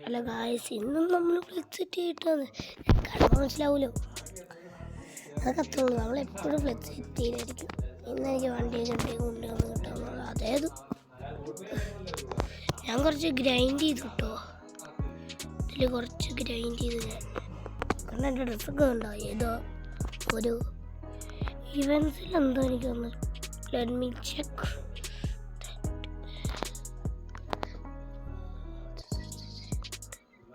അല്ല ഗായ്സ്, ഇന്നും നമ്മൾ ഫ്ലെക്സിറ്റി കിട്ടുന്നത് കാണുമ്പോൾ മനസ്സിലാവുമല്ലോ. അതൊക്കെ അത്രയുള്ളൂ. നമ്മളെപ്പോഴും ഫ്ലെക്സിറ്റിയിലായിരിക്കും. ഇന്നെനിക്ക് വണ്ടിയൊക്കെ കൊണ്ടുവന്ന് കിട്ടുന്നത്. അതായത് ഞാൻ കുറച്ച് ഗ്രൈൻഡ് ചെയ്തു കേട്ടോ. ഇതിൽ കുറച്ച് ഗ്രൈൻഡ് ചെയ്ത് ഞാൻ കാരണം എൻ്റെ ഡ്രസ്സൊക്കെ ഉണ്ടോ ഏതോ ഒരു ഇവൻസിലെന്തോ എനിക്ക് വന്നു. Let me check.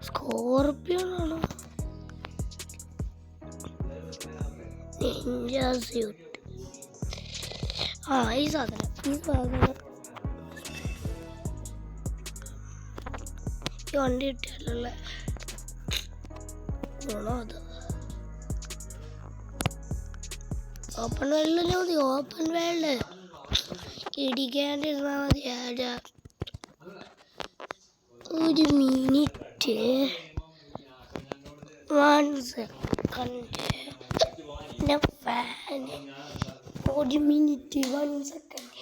സ്കോർപ്പിയോണാണോ? Ninja suit. ഈ സാധനം ഈ വണ്ടി കിട്ടിയാലുള്ള ഗുണം അത്. ഓപ്പൺ വേൾഡിൽ മതി. ഓപ്പൺ വേൾഡ് ഇടിക്കാണ്ടിരുന്നാൽ മതി. ഒരു മിനിറ്റ്, 1 സെക്കൻഡ്. ഫാന് ഒരു മിനിറ്റ്, 1 സെക്കൻഡ്.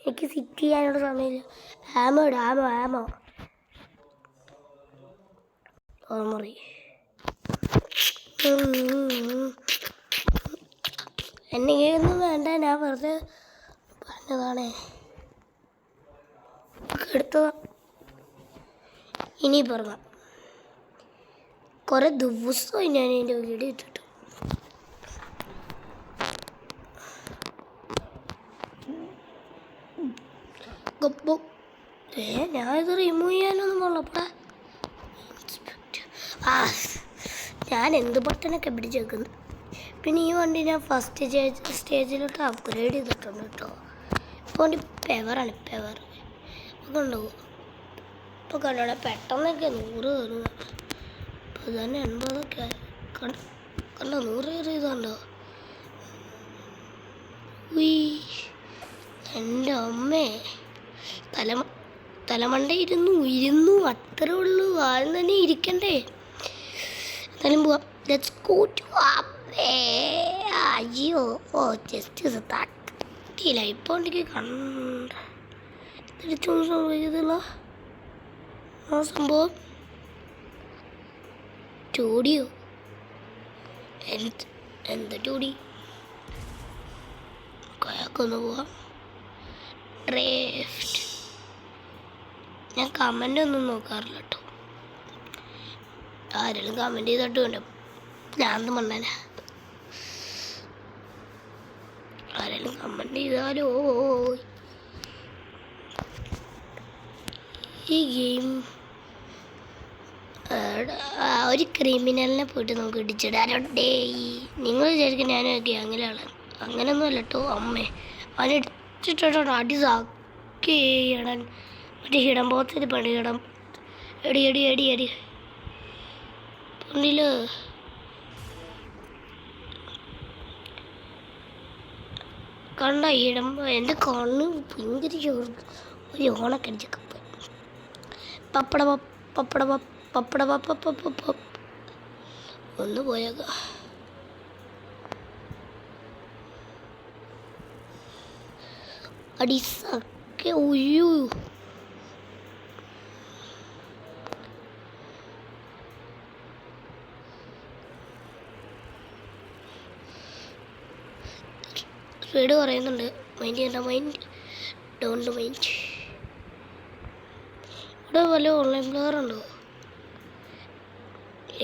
എനിക്ക് സിറ്റ് ചെയ്യാനുള്ള സമയമില്ല. ആമോ ഓർമ്മറി. എന്നെ ഒന്നും വേണ്ട, ഞാൻ വെറുതെ പറഞ്ഞതാണേ. എടുത്തതാ. ഇനി പറഞ്ഞ കുറെ ദിവസമായി ഞാൻ എൻ്റെ വീഡിയോ ഇട്ടിട്ട്. ഞാനിത് റിമൂവ് ചെയ്യാനൊന്നും പോളപ്പ. ഞാൻ എന്ത് ബട്ടനൊക്കെ പിടിച്ചേക്കുന്നു. പിന്നെ ഈ വണ്ടി ഞാൻ ഫസ്റ്റ് സ്റ്റേജിലോട്ട് അപ്ഗ്രേഡ് ചെയ്തിട്ടുണ്ട് കേട്ടോ. ഇപ്പോൾ വണ്ടി പെവറാണ്. അതുകൊണ്ടോ ഇപ്പോൾ കണ്ടോടെ പെട്ടെന്നൊക്കെ 100 കയറുക. ഇപ്പോൾ തന്നെ 80 കണ്ടോ, 100 കയറിയതുണ്ടോ? എൻ്റെ അമ്മേ, തലമണ്ട ഇരുന്നു അത്രേ ഉള്ളൂ. ആരും തന്നെ ഇരിക്കണ്ടേ. എന്തായാലും പോവാം. ലെറ്റ്സ് ഗോ ടു അയ്യോ ജസ്റ്റ് തട്ടിയില്ല. ഇപ്പോൾ എനിക്ക് തിരിച്ചൊന്നും സംഭവിക്കത്തില്ല. ആ സംഭവം ചൂടിയോ? എന്താ ചൂടി? കയാക്കൊന്ന് പോവാം. ഡ്രിഫ്റ്റ്. ഞാൻ കമൻ്റ് ഒന്നും നോക്കാറില്ല കേട്ടോ. ആരെങ്കിലും കമൻറ്റ് ചെയ്തിട്ട് വേണ്ട. ഞാൻ മണ്ണന. ആരെങ്കിലും കമൻറ്റ് ചെയ്താലോ. ഈ ഗെയിം ഒരു ക്രിമിനലിനെ പോയിട്ട് നമുക്ക് ഇടിച്ചിടാനോട്ടേ. നിങ്ങൾ വിചാരിക്കും ഞാൻ ഗ്യാങ്ങിലാണ്. അങ്ങനെയൊന്നും അല്ല കേട്ടോ. അമ്മേ, അവനിടിച്ചിട്ടോ അടി സാക്കിയിടാൻ. മറ്റേ ഹിടം പോകത്തത് പണി. ഹിടം എടി പൊന്നില് കണ്ട ഇടുമ്പോൾ എൻ്റെ കണ്ണ് ഭയങ്കര ചോർന്ന്. ഒരു ഓണക്കടിച്ചൊക്കെ പോയി. പപ്പട ഒന്ന് പോയേക്ക. അടിസൊക്കെ ഉയ്യൂ. സ്പീഡ് പറയുന്നുണ്ട്. Don't mind. ഇവിടെ വല്ല ഓൺലൈൻ പ്ലെയർ ഉണ്ടോ?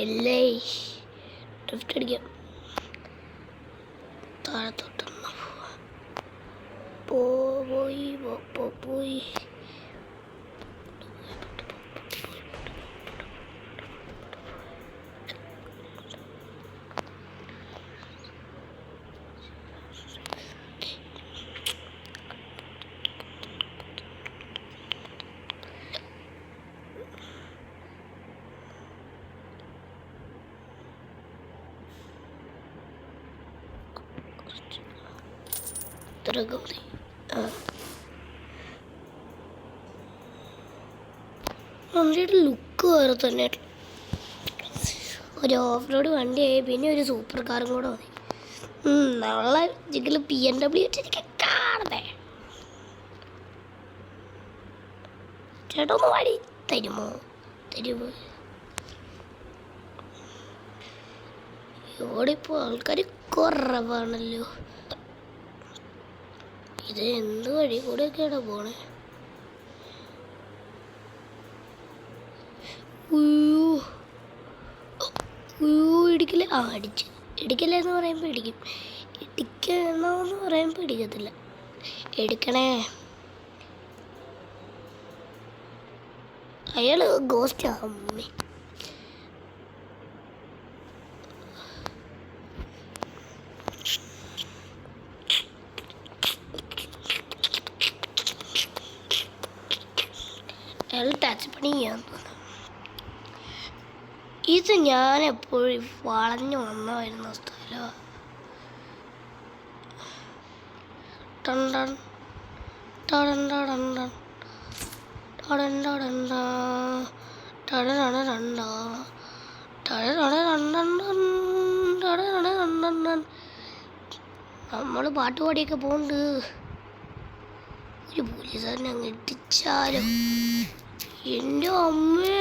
എല്ലേ ഡ്രിഫ്റ്റ് അടിക്കാം. താഴത്തോട്ടൊന്ന് പോയി. വണ്ടിയുടെ ലുക്ക് വേറെ തന്നെ. ഒരു ഓഫ് റോഡ് വണ്ടിയായി. പിന്നെ ഒരു സൂപ്പർ കാറും കൂടെ മതി. നാളെ എന്തെങ്കിലും BMW ഇട്ടിരിക്കാൻ കാണണ്ടേ. ചേട്ടാ ഒന്ന് വഴി തരുമോ? ഇവിടെ ഇപ്പോൾ ആൾക്കാർ കുറവാണല്ലോ. ഇത് എന്ത് വഴി കൂടെയൊക്കെയാണ് പോണേ? ഇടിക്കില്ല. ഇടിക്കില്ല എന്ന് പറയുമ്പോൾ ഇടിക്കും, ഇടിക്കണമെന്ന് പറയുമ്പോൾ ഇടിക്കത്തില്ല. എടുക്കണേ. അയാള് ഗോസ്റ്റ് അമ്മേ. അയാൾ ടച്ച് പണി ചെയ്യാൻ തോന്നുന്നു. ഇത് ഞാൻ എപ്പോഴും വളഞ്ഞു വന്ന സ്ഥലമാണ്. നമ്മൾ പാട്ട് പാടിയൊക്കെ പോകുന്നുണ്ട്. ഒരു പോലീസുകാരനെ അങ്ങ് ഇടിച്ചാലും. എൻ്റെ അമ്മേ,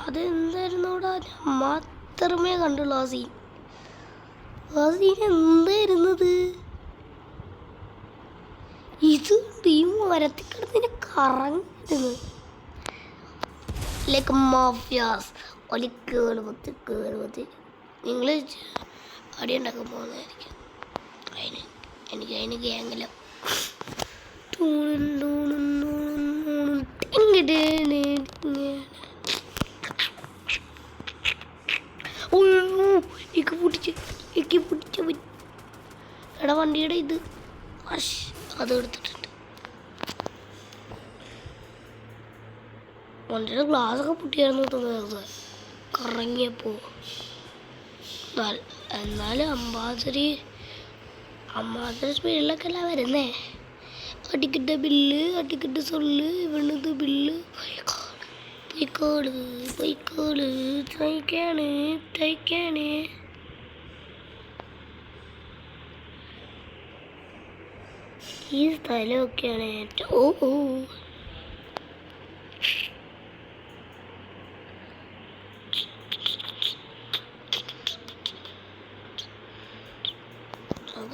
അതെന്തായിരുന്നോടാ? ഞാൻ മാത്രമേ കണ്ടുള്ളൂ ആ സീൻ. എന്തായിരുന്നത്? ഇത് ഈ മരത്തിൽ കിടന്നിന് കറങ്ങിയിരുന്നു. ലൈക്ക് മാഫിയാസ് ഒലിക്കേളുപത്തി നിങ്ങൾ അടിയുണ്ടാക്കാൻ പോകുന്നതായിരിക്കും. അതിന് ഗ്യാങ്ങില്ല. എടാ വണ്ടിയുടെ ഇത് അത് എടുത്തിട്ടുണ്ട്. വണ്ടിയുടെ ഗ്ലാസ്സൊക്കെ പൊട്ടിയായിരുന്നു തോന്നുന്നത് കറങ്ങിയപ്പോൾ. എന്നാലും അമ്പാതിരി സ്പീഡിലൊക്കെ അല്ല വരുന്നേ. അടിക്കിട്ട ബില്ല്, അടിക്കിട്ട സൊല്ല്, ഇവണത് ബില്ല്. പൊയ്ക്കോള് തയ്ക്കാണ്. ഈ സ്ഥലമൊക്കെയാണ് ഏറ്റവും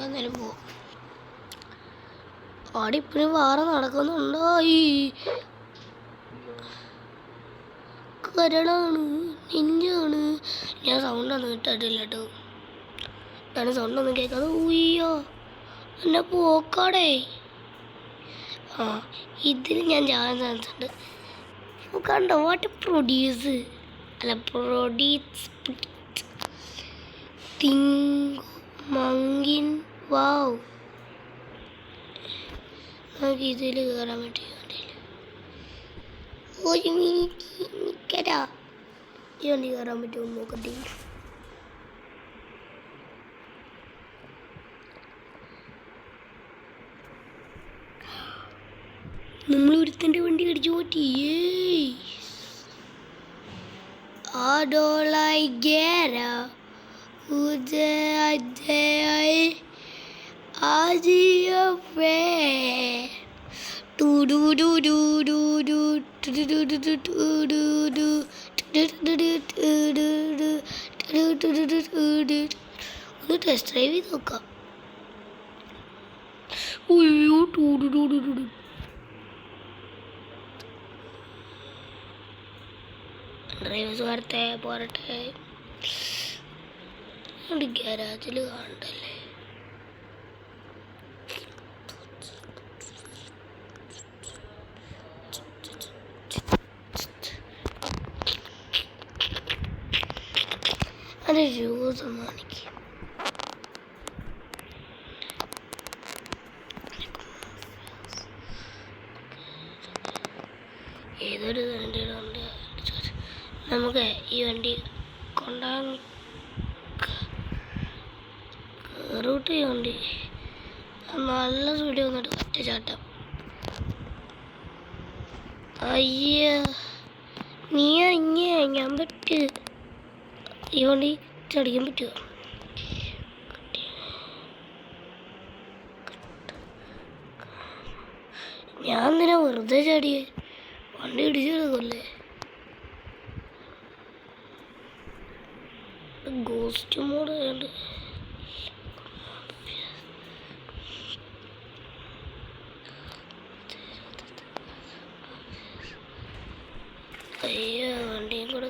എന്തായാലും പോവാം. അവിടെ ഇപ്പോഴും വേറെ നടക്കുന്നുണ്ടോ? ഈ കരളാണ്, നെഞ്ചാണ്. ഞാൻ സൗണ്ടൊന്നും കേട്ടിട്ടില്ല കേട്ടോ. ഞാൻ സൗണ്ടൊന്നും കേൾക്കാതെ ഉയ്യോ എന്നെ പോക്കാടേ. ഇതിൽ ഞാൻ ചാകാൻ ചാൻസ് ഉണ്ട്. കണ്ടോ വാട്ട് പ്രൊഡ്യൂസ് അല്ല പ്രൊഡ്യൂസ് മങ്കിൻ. വാവ്, നമുക്ക് ഇതിൽ കയറാൻ പറ്റിയ ഒരു മിനിറ്റ് ഈ വണ്ടി കയറാൻ പറ്റുമോ നോക്കട്ടെ. നമ്മൾ ഒരുത്തൻ്റെ വണ്ടി കടിച്ചു പോറ്റി. ഒന്ന് ടെസ്റ്റ് ഡ്രൈവ് ചെയ്ത് നോക്കാം. ഡ്രൈവേഴ്സ് പോരട്ടെ. ഗാരാജിൽ കാണണ്ടല്ലേ. അത് ജ്യൂസ് കാണിക്കും. ഏതൊരു വണ്ടിയുടെ നമുക്ക് ഈ വണ്ടി കൊണ്ടാകാൻ റൂട്ട് ഈ വണ്ടി നല്ല സ്പീഡിൽ വന്നിട്ട് ഒറ്റ ചാട്ടം. അയ്യ നീ ഞാൻ പറ്റ് ഈ വണ്ടി ചടിക്കാൻ പറ്റുമോ? ഞാൻ എന്തിനാ വെറുതെ ചാടിയേ? വണ്ടി ഇടിച്ചെടുക്കല്ലേ? ഗോസ്റ്റ് മോഡ് ഉണ്ട്. അയ്യോ വണ്ടിയും കൂടെ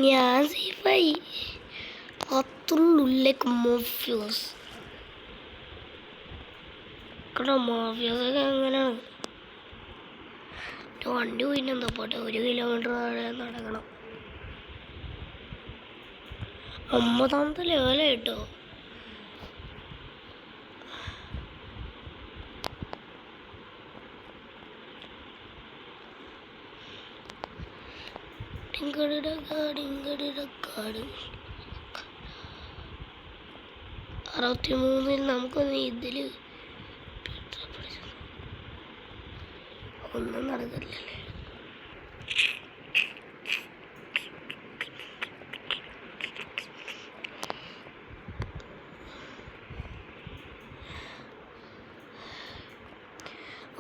ഞാൻ സേഫായി. അത്രയുള്ളിലേക്ക് മാഫിയോസ് മാഫിയോസൊക്കെ എങ്ങനെയാണ്? വണ്ടി പോയിട്ടെന്താ പോട്ടെ, 1 കിലോമീറ്റർ നടക്കണം. 9ാമത്തെ ലെവലായിട്ടോ. ിങ്കടിടക്കാട് 63 നമുക്കൊന്ന് ഇതില് ഒന്നും നടക്കില്ലല്ലേ.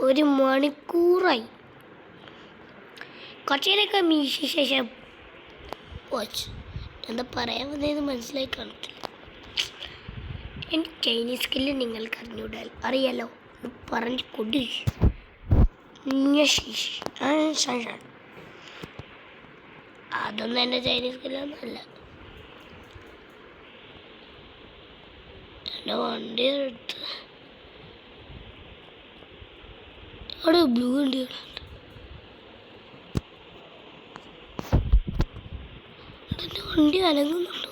ഒരു മണിക്കൂറായി. കുറച്ചേരൊക്കെ മീശി ശേഷം വാച്ച് എന്താ പറയാൻ വന്നതെന്ന് മനസ്സിലായി കാണത്തില്ല. എൻ്റെ ചൈനീസ് സ്കില്ല് നിങ്ങൾക്ക് അറിയാലോ, പറഞ്ഞു കൊടു. അതൊന്നും എൻ്റെ ചൈനീസ് സ്കില്ലൊന്നുമല്ല. എൻ്റെ വണ്ടി എടുത്ത് അവിടെ ബ്ലൂ വണ്ടികളുണ്ട്. എൻ്റെ വണ്ടി അലങ്ങുന്നുണ്ടോ?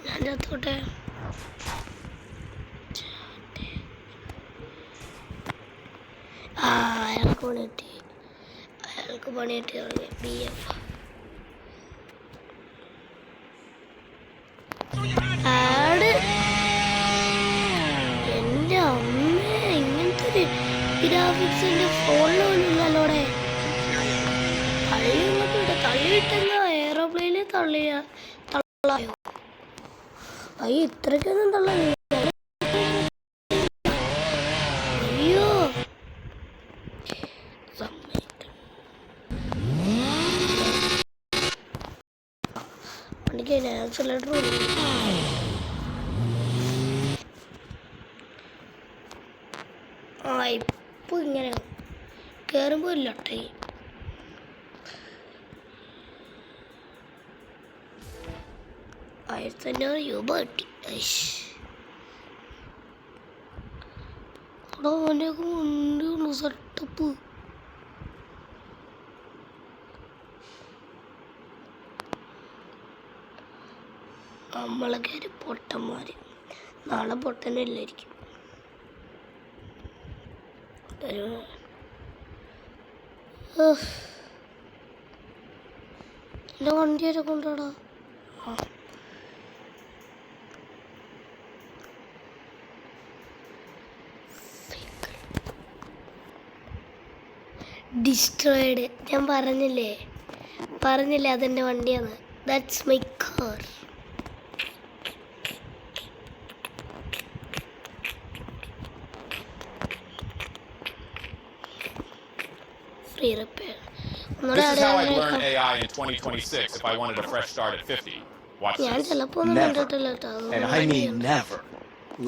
ഞാൻ ചത്തോട്ടെ. അയാൾക്ക് പണി കിട്ടി തുടങ്ങി. BF ആട്. എൻ്റെ അമ്മ, ഇങ്ങനത്തെ ഒരു ഗ്രാഫിക്സ് എൻ്റെ ഫോണിലൊന്നുമില്ലല്ലോടെ. തള്ളിയിട്ടെന്ന എയറോപ്ലെയിനിൽ തള്ളായോ? അയ്യോ ഇത്രയ്ക്കൊന്നും തള്ളാ. അയ്യോ വണ്ടിക്ക് ആക്സിലേറ്റർ ഇപ്പം ഇങ്ങനെ കയറുമ്പോൾ ഇല്ലട്ടെ. രൂപ കിട്ടി. അവിടെ അവൻ്റെയൊക്കെ വണ്ടിയുള്ളൂ സെറ്റപ്പ്. നമ്മളൊക്കെ ഒരു പൊട്ടന്മാർ. നാളെ പൊട്ടനില്ലായിരിക്കും. എൻ്റെ വണ്ടിയൊക്കെ കൊണ്ടാടാ. ഡിസ്ട്രോയിഡ്. ഞാൻ പറഞ്ഞില്ലേ അതെൻ്റെ വണ്ടിയാണ്. That's my car. Free repair. This is how I'd learn AI in 2026 if I wanted a fresh start at 50. Watch this. Never, and I mean never,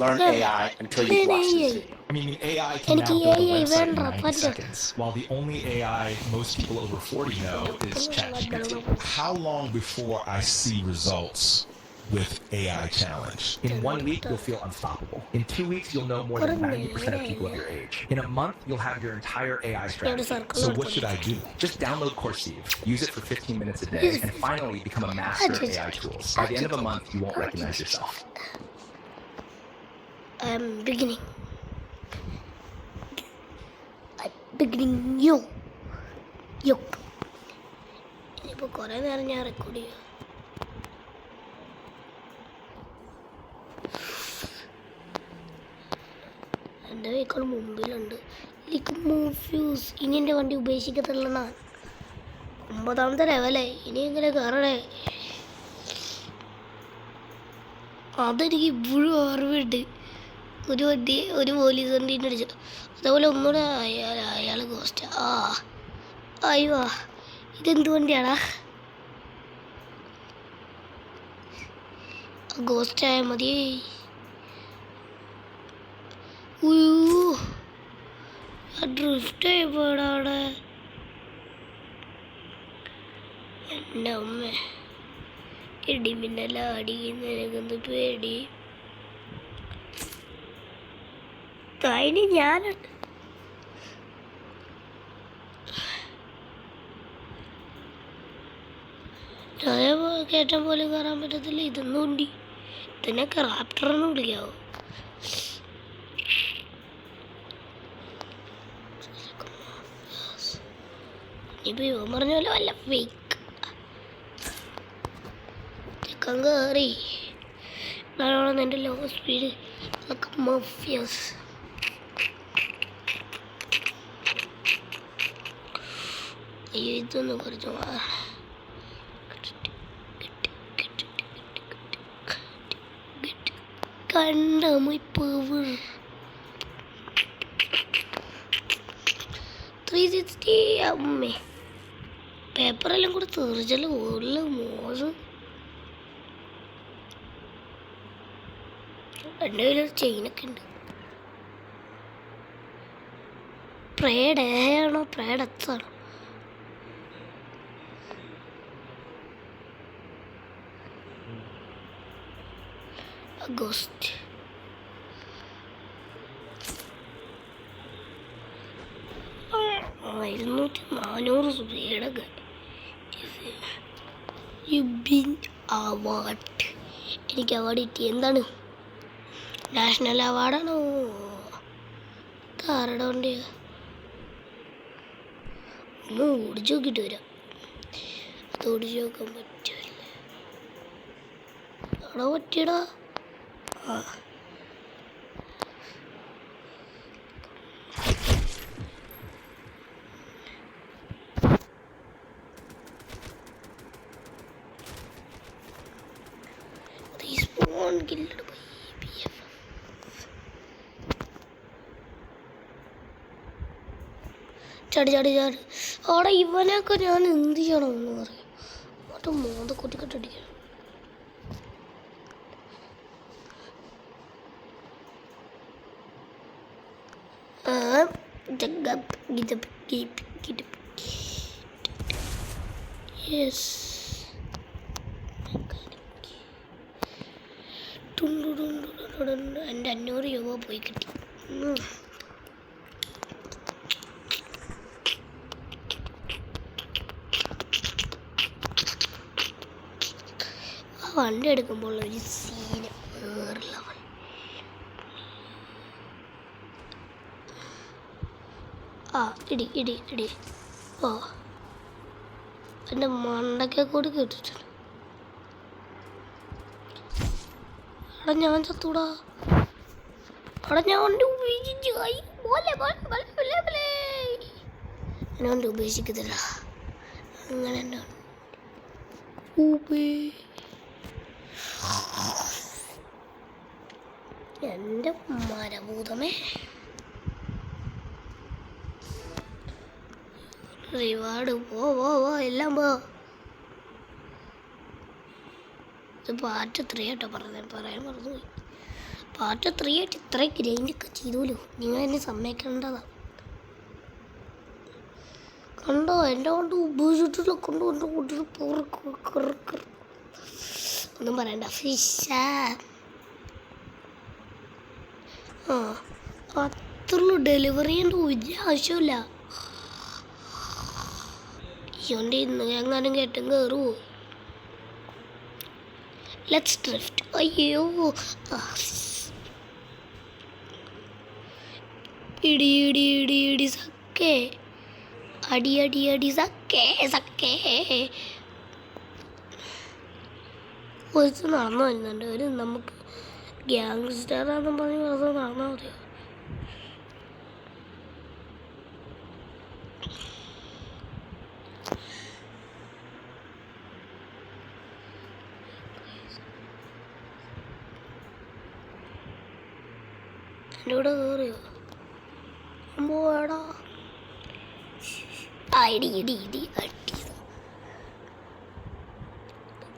learn AI until you watch this video. I mean, the AI can now build a website in 90 seconds, while the only AI most people over 40 know is ChatGPT. How long before I see results with AI challenge? In 1 week, you'll feel unstoppable. In 2 weeks, you'll know more than 90% of people of your age. In a month, you'll have your entire AI strategy. So what should I do? Just download Coursive, use it for 15 minutes a day, and finally become a master of AI tools. By the end of a month, you won't recognize yourself. I am beginning. I'm beginning you. ഇനിയിപ്പോൾ കുറേ നേരം ഞാൻ record ചെയ്യാം. എൻ്റെ vehicle മുമ്പിലുണ്ട്. എനിക്ക് മൂവ്യൂസ്. ഇനി എൻ്റെ വണ്ടി ഉപേക്ഷിക്കത്തുള്ളതാണ്. 9ാമത്തെ ലെവലായി. ഇനി എങ്ങനെ കയറണേ? അതെനിക്ക് ഇപ്പോഴും ഓർമ്മയുണ്ട്. ഒരു പോലീസ് വണ്ടീൻ്റെ അടിച്ചു. അതേപോലെ ഒന്നുകൂടെ അയാൾ ഗോസ്റ്റ്. അയ്യോ ഇതെന്ത് വണ്ടിയാടാ? ഗോസ്റ്റ് ആയാൽ മതി. ഡ്രിഫ്റ്റ് ആയിപ്പോടാ അവിടെ. എൻ്റെ അമ്മ ഇടിമിന്നല അടിക്കുന്ന എനിക്കൊന്ന് പേടി. അതിന് ഞാനുണ്ട്. കയറ്റം പോലും കയറാൻ പറ്റത്തില്ല. ഇതൊന്നും ഉണ്ട്. ഇതിനൊക്കെ റാപ്റ്ററെന്ന് വിളിക്കാവോ? ഇനിയിപ്പോൾ ഇവൻ പറഞ്ഞ പോലെ വല്ല ഫേക്ക് ചിക്കൻ കയറി നല്ലോണം എൻ്റെ ലോ സ്പീഡ് മഫിയസ്. ഇതൊന്നും കുറച്ച് കണ്ടമൈ പവർ 360. അമ്മേ പേപ്പറെല്ലാം കൂടെ തീർച്ചയായും ഉള്ള മോശം. എൻ്റെ കയ്യിലൊരു ചെയിനൊക്കെ ഉണ്ട്. പ്രേഡ് എ ആണോ പ്രേഡ് എക്സ് ആണോ? ഗോസ്റ്റ് 1400 സ്പീഡൊക്കെ. അവാർഡ് എനിക്ക് അവാർഡ് കിട്ടി. എന്താണ്? നാഷണൽ അവാർഡാണോ? ആരുടെ വണ്ടിയാ? ഒന്ന് ഓടിച്ചു നോക്കിയിട്ട് വരാം. അത് ഓടിച്ചു നോക്കാൻ പറ്റില്ല. അവിടെ പറ്റിയടാ. ചാടി അവിടെ ഇവനൊക്കെ ഞാൻ എന്ത് ചെയ്യണമെന്ന് പറയും. മറ്റേ മോന്ത കൊട്ടിക്കെട്ടടിക്കണം. എൻ്റെ 500 രൂപ പോയി കിട്ടി. വണ്ടി എടുക്കുമ്പോൾ ഒരു സീന് വേറെ ലെവൽ. ഇടി എൻ്റെ മണ്ടയ്ക്കെ കൂടി കേട്ടിട്ടുണ്ട്. അവിടെ ഞാൻ ചത്തൂടാ. അവിടെ ഞാൻ വണ്ടി ഉപയോഗിച്ചു. ഞാൻ വണ്ടി ഉപേക്ഷിക്കത്തില്ല. അങ്ങനെ എൻ്റെ എൻ്റെ മരഭൂതമേ. റിവാർഡ് പോ എല്ലാം പോ. ഇത് പാർട്ട് 3 ആട്ടോ പറയാൻ മറന്നുപോയി. പാർട്ട് 3 ആയിട്ട് ഇത്ര ഗ്രൈൻഡൊക്കെ ചെയ്തോലോ. നിങ്ങൾ എന്നെ സമ്മതിക്കേണ്ടതാ. കണ്ടോ എൻ്റെ കൊണ്ട് ഉപയോഗിച്ചിട്ടില്ല. ഒന്നും പറയണ്ട. ഫിഷാ അത്രയുള്ളൂ. ഡെലിവറി ചെയ്യേണ്ട ഒരു ആവശ്യമില്ല. ഇവൻ്റെ ഇന്ന് എങ്ങാനും കേട്ടും കയറുമോ? Let's drift. അയ്യോ ഇടി ഇടി ഇടി ഇടി സക്കേ, അടി അടി അടി സക്കേ സക്കേ. കുറച്ച് നടന്നു വരുന്നുണ്ട്. ഒരു നമുക്ക് ഗ്യാങ്സ്റ്ററാണെന്ന് പറഞ്ഞ് വെറുതെ നടന്നാൽ മതിയോ? എൻ്റെ കൂടെ കയറിയോ? പോടാ. ആ ഇടി ഇടി ഇടി അടി.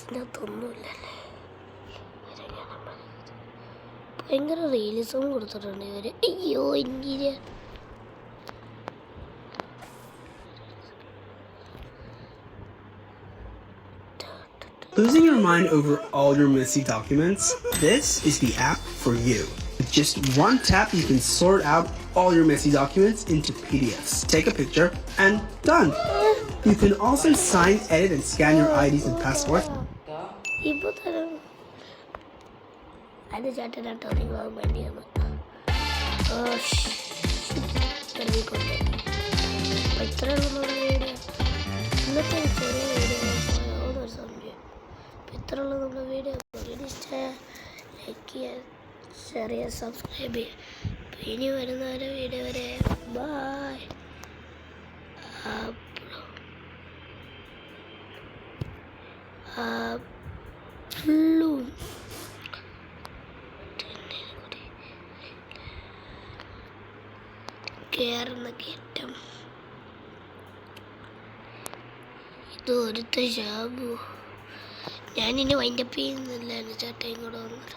ഇതിനകത്തൊന്നുമില്ലല്ലേ. ഭയങ്കര റിയലിസം കൊടുത്തിട്ടുണ്ട് ഇവര്. അയ്യോ ഇന്ത്യയില് Losing your mind over all your messy documents? This is the app for you. With just one tap, you can sort out all your messy documents into PDFs. Take a picture and done. You can also sign, edit, and scan your IDs and passports. ഇപ്പൊ തന്നെ അത് ചേട്ടനാട്ടോ നിങ്ങൾ വേണ്ടിയാണ്. ഇത്രയുള്ള video ഇന്നത്തെ ചെറിയ video ഒരു സംശയം. ഇത്രയുള്ള നമ്മുടെ വീഡിയോ ഇഷ്ടമായ ലൈക്ക് ചെയ്യുക, ഷെയർ ചെയ്യുക, സബ്സ്ക്രൈബ് ചെയ്യുക. ഇനി വരുന്ന വീഡിയോ വരെ ബൈ. കേറുന്ന കയറ്റം ഇത് ഒരുത്ത ഷാബു. ഞാനിനി വൈൻഡപ്പ് ചെയ്യുന്നില്ല. എൻ്റെ ചേട്ടയും കൂടെ വന്നിട്ട്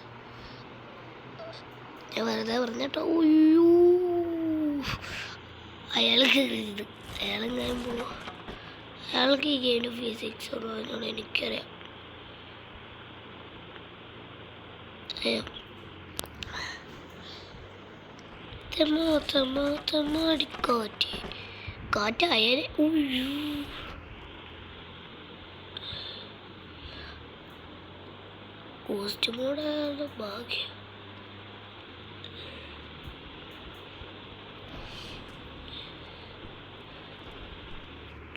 ഞാൻ വെറുതെ പറഞ്ഞിട്ടോ. ഉയ്യോ അയാൾക്ക് ഇത് അയാളെങ്ങാനും പോവും. അയാൾക്ക് ഈ ഗെയിമിന് ഫിസിക്സ് ഉള്ളതിനോട് എനിക്കറിയാം. അടിക്കാറ്റ് കാറ്റായാലേ കോസ്റ്റ്യൂമോടെ ഭാഗ്യം.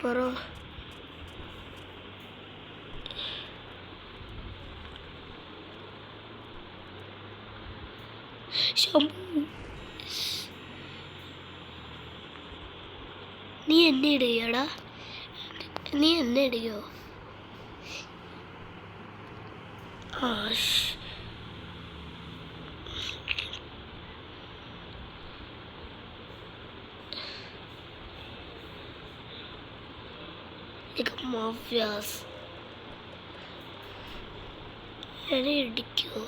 പറ ശംഭു, നീ എന്നെ ഇടുകയാടാ? നീ എന്നെ ഇടുകയോ? മാഫിയാസ് എന്നെ ഇടിക്കുമോ?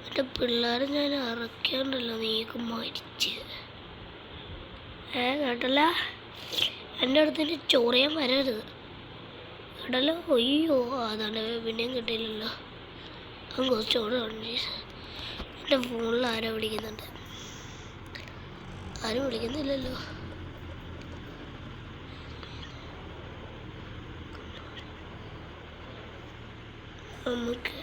എൻ്റെ പിള്ളേരെ ഞാൻ ഇറക്കാണ്ടല്ലോ നീക്ക് മരിച്ച്. കേട്ടല്ല, എൻ്റെ അടുത്ത് ചോറിയാൻ വരരുത് കേട്ടല്ലോ. അയ്യോ അതാണ് പിന്നെയും കിട്ടിയില്ലല്ലോ. അവൻ കുറച്ച് ചോറ് കളഞ്ഞു. എൻ്റെ ഫോണിൽ ആരോ വിളിക്കുന്നുണ്ട്. ആരും വിളിക്കുന്നില്ലല്ലോ. നമുക്ക്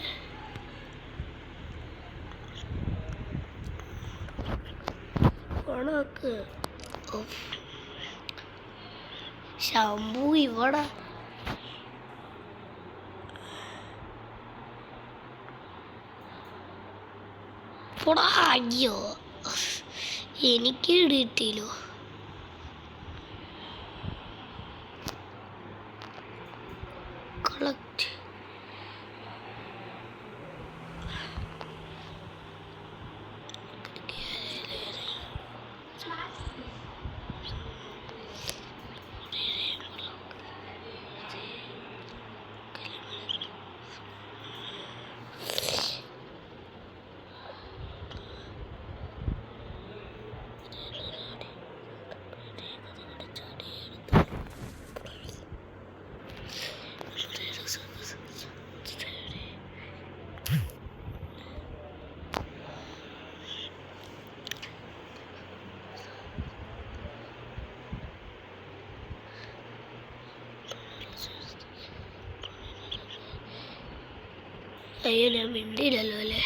ഓണാക്ക്. ശംഭു ഇവിടെ പോടാ. അയ്യോ എനിക്ക് കിട്ടിയില്ലോ. കളക്ട് അയ്യോ ഞാൻ മിണ്ടിയില്ലല്ലോ അല്ലേ.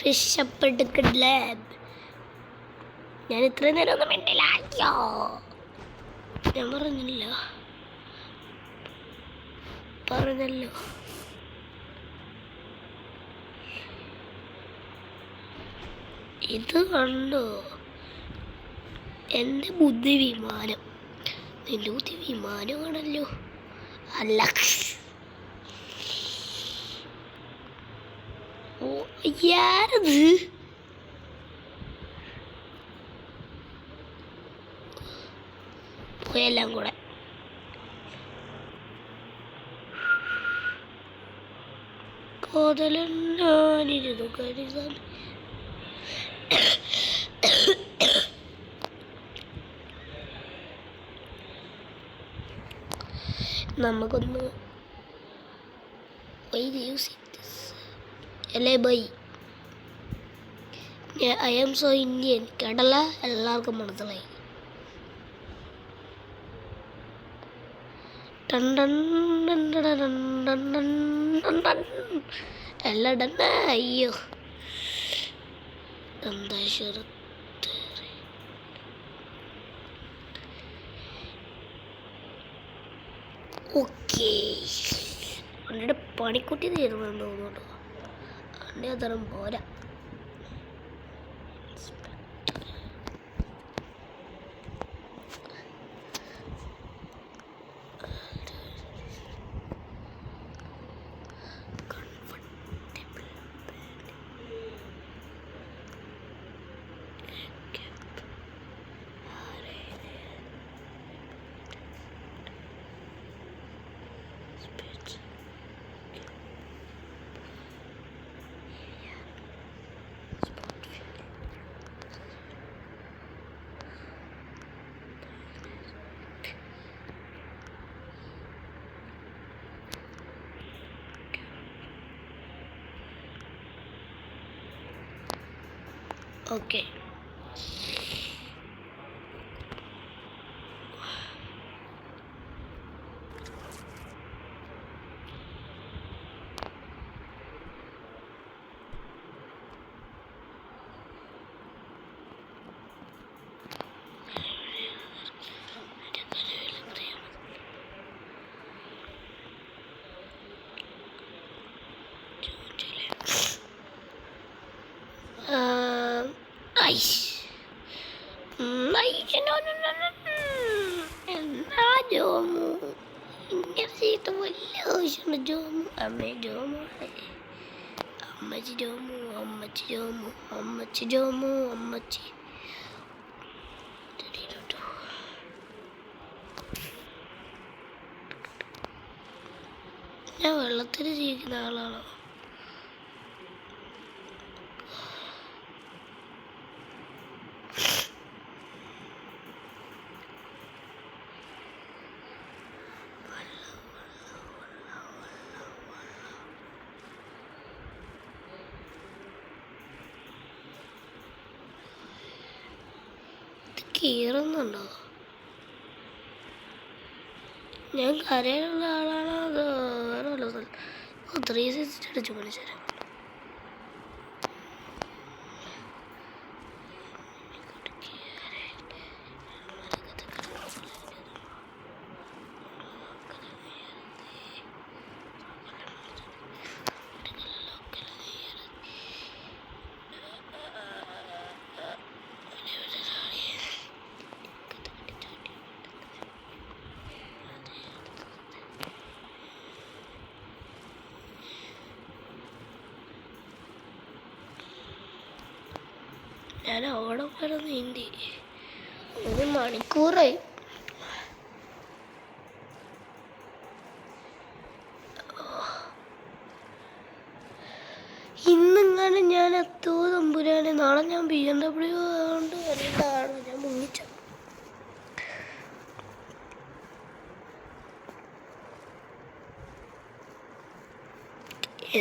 വിശപ്പെടുക്കില്ല. ഞാൻ ഇത്രയും നേരം ഒന്നും മിണ്ടില്ല. അയ്യോ ഞാൻ പറഞ്ഞല്ലോ. ഇത് കണ്ടോ എൻ്റെ ബുദ്ധി വിമാനം. നിന്റെ ബുദ്ധി വിമാനമാണല്ലോ. അല്ല ഓ ആരത്? പോയെല്ലാം കൂടെ കോതലന്നാനിരുന്നു കരുതാൻ. നമുക്കൊന്ന് അല്ലേ bye. I am so Indian കേട്ടല്ല, എല്ലാവർക്കും മനസ്സിലായി. എല്ലാം ഡന്ന. അയ്യോ എന്താ ഓക്കെ. അവൻ്റെ പണിക്കുട്ടി തീരുമാനം തോന്നുന്നു. അവൻ്റെ അതരം പോരാ. ഓക്കെ എന്നാ ജോമു ഇങ്ങനെ ചെയ്ത വലിയ ആവശ്യമുണ്ട്. ജോമു അമ്മേ ജോമു അമ്മച്ചി ജോമു അമ്മച്ചി ജോമു അമ്മച്ചി ജോമു അമ്മച്ചി. ഞാൻ വെള്ളത്തിൽ ജീവിക്കുന്ന ആളാണോ? കീറുന്നുണ്ടോ? ഞാൻ കരയിലുള്ള ആളാണോ അതോ വേറെ വല്ലതും? 360 അടിച്ചു മനുഷ്യരെ. ഞാൻ അവിടെ വരെ നീന്തി 1 മണിക്കൂറായി. ഇന്നിങ്ങനെ ഞാൻ എത്തുമോ തമ്പുരാനെ? നാളെ ഞാൻ BMW കൊണ്ട് വരേണ്ടതാണ്. ഞാൻ മുങ്ങിച്ചു.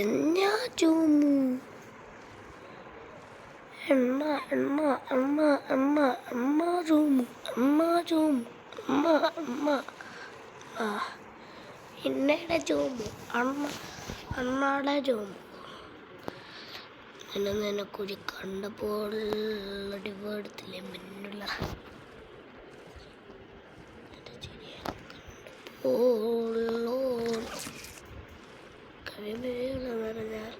എന്നാ ചൂമു എണ്ണ എണ്ണ എണ്ണ എണ്ണ എണ്ണ ചൂമു എണ്ണ ചൂമു എണ്ണ എണ്ണ എണ്ണയുടെ ചൂമു എണ്ണ എണ്ണയുടെ ചൂമു. എന്നൊന്നും എന്നെ കുഴി കണ്ടപ്പോൾ അടിപൊളത്തില്ലേ മിന്നുള്ള കഴിയുമ്പോഴെന്ന് പറഞ്ഞാൽ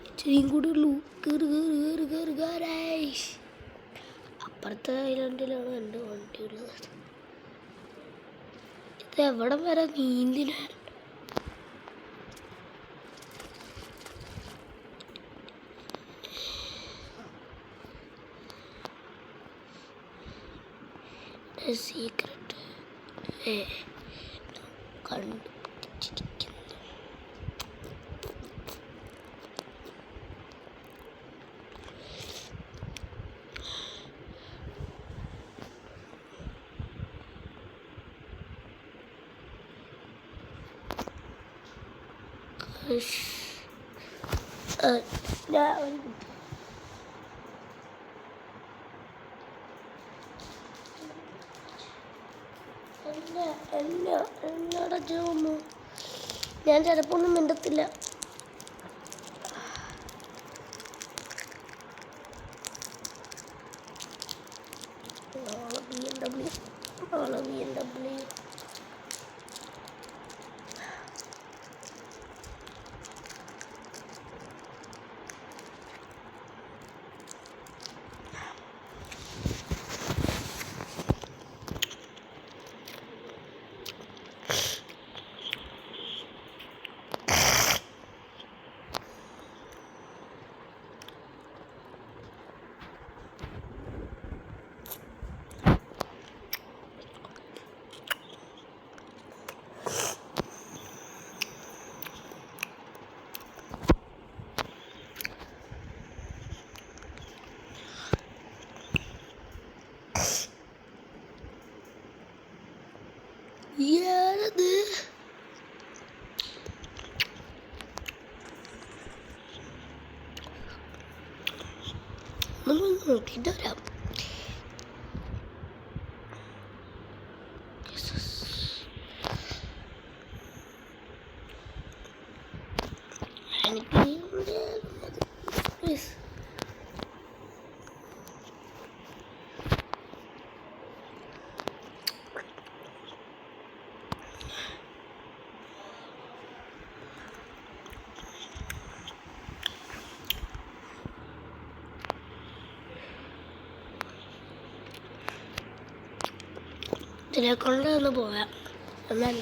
ഇച്ചിരിയും കൂടി ഉള്ളൂ. കയറി അപ്പുറത്തെ ഐലൻഡിലാണ് എൻ്റെ വണ്ടി ഉള്ളത്. ഇത് എവിടം വരെ നീന്തിനാണ്? സീക്രട്ട് കണ്ടുപിടിച്ചിരിക്കുന്നു. എന്നോട് ചോന്നു ഞാൻ ചിലപ്പോൾ ഒന്നും മിണ്ടത്തില്ല. BMW ഏത് നമ്മൾ നോക്കിയിട്ട് വരാം. എനിക്ക് പ്ലീസ് ഇതിനെക്കൊണ്ട് ഒന്ന് പോകാം. എന്നാൽ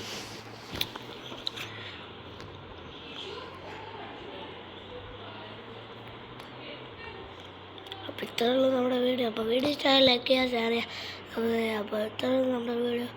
അപ്പോൾ ഇത്രയുള്ളൂ നമ്മുടെ വീഡിയോ. അപ്പോൾ വീഡിയോ ഇഷ്ടമായി ലൈക്ക് ചെയ്യുക, ഷെയർ ചെയ്യുക. അപ്പോൾ ഇത്രയുള്ളൂ നമ്മുടെ വീഡിയോ.